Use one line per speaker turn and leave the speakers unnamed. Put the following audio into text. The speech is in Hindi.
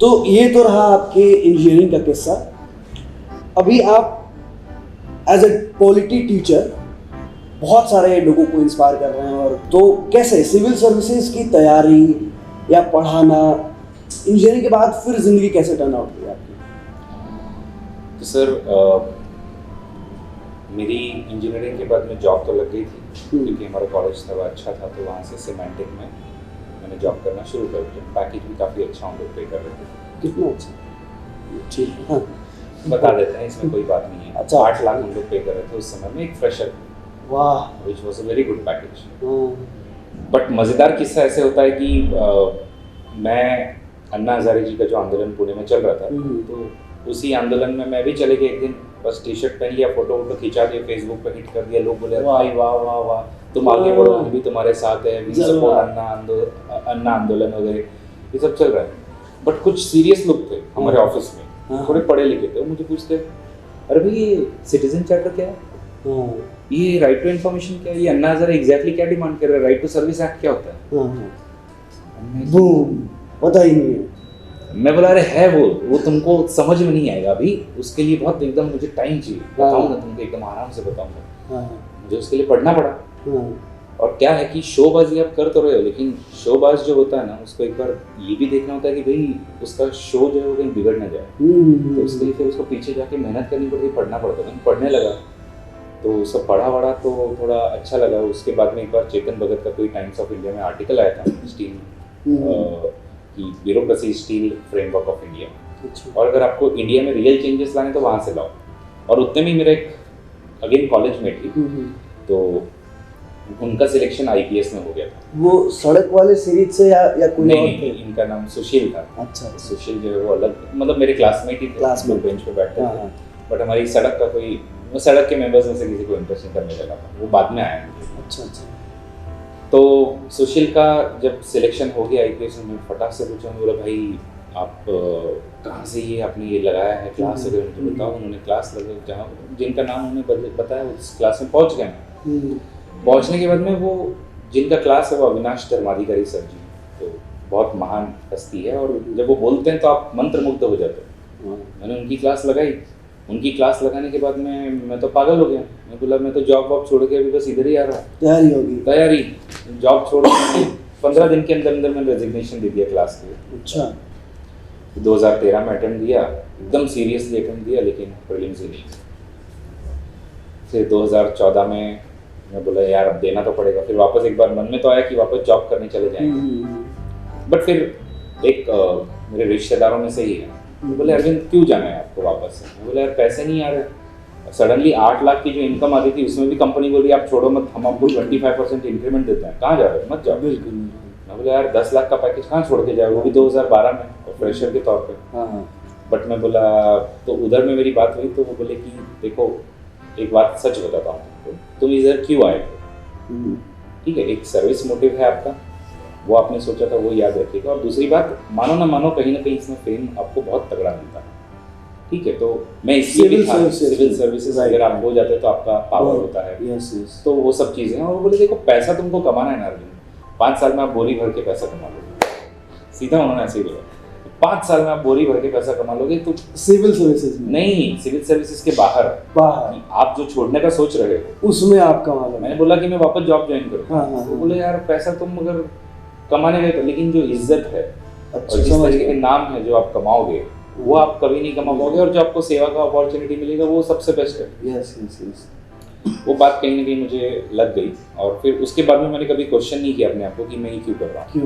तो ये तो रहा आपके इंजीनियरिंग का किस्सा। अभी आप एज ए पॉलिटी टीचर बहुत सारे लोगों को इंस्पायर कर रहे हैं, और तो कैसे सिविल सर्विसेज की तैयारी या पढ़ाना, इंजीनियरिंग के बाद फिर ज़िंदगी कैसे टर्न आउट हुई आपकी?
तो सर मेरी इंजीनियरिंग के बाद में जॉब तो लग गई थी, क्योंकि हमारा कॉलेज थोड़ा अच्छा था, तो वहाँ से सिमेंटिक में मैंने जॉब करना शुरू कर दिया। पैकेज भी काफ़ी अच्छा हम लोग पे कर रहे थे।
कितना अच्छा? ठीक है, हाँ
बता देते हैं, इसमें कोई बात नहीं है।
अच्छा।
8 लाख हम लोग पे कर रहे थे उस समय में, एक फ्रेशर,
वाह।
Which was a very good package. But मज़ेदार किस्सा ऐसे होता है कि मैं अन्ना हज़ारे जी का जो आंदोलन पुणे में चल रहा था, तो उसी आंदोलन में मैं भी चले गए एक दिन। बस टी शर्ट पहन लिया, फोटो वोटो खिंचा दिया, फेसबुक पे हिट कर दिया। लोग बोले भाई वाह वाह वाह, तुम आगे बढ़ो, हम भी तुम्हारे साथ है, वी सपोर्ट अन्ना आंदोलन वगैरह, ये सब चल रहा है। बट कुछ सीरियस लोग थे हमारे ऑफिस में, थोड़े पढ़े लिखे थे, मुझे पूछते अरे भाई ये सिटीजन चार्टर क्या है, ये राइट टू इन्फॉर्मेशन क्या है, ये अन्ना हज़ारे एग्जैक्टली क्या डिमांड कर रहा है, राइट टू सर्विस एक्ट क्या होता है?
बूम, पता ही नहीं है।
मैं बोला अरे है वो तुमको समझ में नहीं आएगा अभी, उसके लिए बहुत एकदम मुझे टाइम चाहिए, बताऊंगा तुमको, एकदम आराम से बताऊंगा। मुझे उसके लिए पढ़ना पड़ा। और क्या है कि शोबाजी आप कर तो रहे हो, लेकिन शोबाज जो होता है ना, उसको एक बार ये भी देखना होता है कि भाई उसका शो जो है वो कहीं बिगड़ ना जाए। तो उसके लिए फिर उसको पीछे जाके मेहनत करनी पड़ती, पढ़ना पड़ता है। पढ़ने लगा तो सब पढ़ा तो थोड़ा अच्छा लगा। उसके बाद में एक बार चेतन भगत का कोई टाइम्स ऑफ इंडिया में आर्टिकल आया था, स्टील की bureaucracy, steel framework of India, और अगर आपको इंडिया में रियल चेंजेस लाने तो वहाँ से लाओ। और उतने में मेरा एक अगेन कॉलेज में थी, तो उनका सिलेक्शन आईपीएस में हो गया था।
वो सड़क वाले सीरीज से या कोई और थे?
नहीं, इनका नाम सुशील था।
अच्छा।
सुशील जो है वो अलग, मतलब मेरे क्लासमेट ही थे,
क्लासमेट
बेंच पे बैठते थे। बट हमारी सड़क का कोई, सड़क के मेंबर्स में से किसी को इंटरेस्ट नहीं करने लगा था, वो बाद में आया।
अच्छा अच्छा।
तो सुशील का जब सिलेक्शन हो गया आईपीएस में, फटाक से पूछा, बोला भाई आप कहाँ से ये आपने ये लगाया है क्लास अगर मुझे बताओ। उन्होंने क्लास लगा, जहाँ जिनका नाम उन्होंने बताया उस क्लास में पहुँच गए। पहुँचने के बाद में वो जिनका क्लास है वो अविनाश धर्माधिकारी सर जी, तो बहुत महान हस्ती है, और जब वो बोलते हैं तो आप मंत्रमुग्ध हो जाते हैं। मैंने उनकी क्लास लगाई। उनकी क्लास लगाने के बाद में मैं तो पागल हो गया। मैं बोला मैं तो जॉब वॉब छोड़ के अभी बस इधर ही आ रहा हूँ। तैयारी जॉब छोड़ के 15 दिन के अंदर अंदर मैंने रेजिग्नेशन दे दिया क्लास के।
अच्छा।
2013 में अटेम्प्ट दिया, एकदम सीरियसली अटेम्प्ट दिया, लेकिन प्रीलिम्स ही नहीं। फिर 2014 में मैं बोला यार अब देना तो पड़ेगा। फिर वापस एक बार मन में तो आया कि वापस जॉब करने चले जाएंगे। बट फिर एक मेरे रिश्तेदारों में से ही है, बोले अरविंद क्यों जाना है आपको वापस? मैं बोला यार पैसे नहीं आ रहे। सडनली 8 लाख की जो इनकम आती थी उसमें भी कंपनी बोल रही आप छोड़ो मत, हम आपको 25% इंक्रीमेंट देते हैं, कहाँ जा रहे हो, मत जाओ।
बिल्कुल।
मैं बोला यार 10 लाख का पैकेज कहाँ छोड़ के जाए, वो भी 2012 में, और फ्रेशर के तौर पे। बट मैं बोला, तो उधर में मेरी बात हुई, तो वो बोले कि देखो एक बात सच बताता हूँ, तुम इधर क्यों आए थे? ठीक है, एक सर्विस मोटिव है आपका, वो आपने सोचा था, वो याद रखिएगा। और दूसरी बात, मानो ना मानो कहीं ना कहीं इसमें फेम आपको बहुत तगड़ा मिलता है। ठीक है, तो मैं इसलिए भी सिविल सर्विसेज अगर आप हो जाते तो आपका पावर होता है। तो वो सब चीज़ें हैं। और वो बोले देखो पैसा तुमको कमाना है ना अर्जुन, 5 साल में आप बोरी भर के पैसा कमा लोगे। सीधा उन्होंने ऐसे ही बोला, 5 साल में आप बोरी भर के पैसा कमा लोगे। तो
सिविल सर्विसेज में
नहीं, सिविल सर्विसेज के बाहर आप जो छोड़ने का सोच रहे हो उसमें आप कमा लो। मैंने बोला कि मैं वापस जॉब ज्वाइन करूँ। वो बोले यार पैसा तुम अगर कमाने गए तो, लेकिन जो इज्जत है और जिस तरीके के नाम है जो आप कमाओगे वो आप कभी नहीं कमा पाओगे, और जो आपको सेवा का अपॉर्चुनिटी मिलेगा वो सबसे बेस्ट है।
यस।
वो बात कहीं ना कहीं मुझे लग गई, और फिर उसके बाद में मैंने कभी क्वेश्चन नहीं किया अपने आप को कि मैं ये क्यों कर रहा हूँ।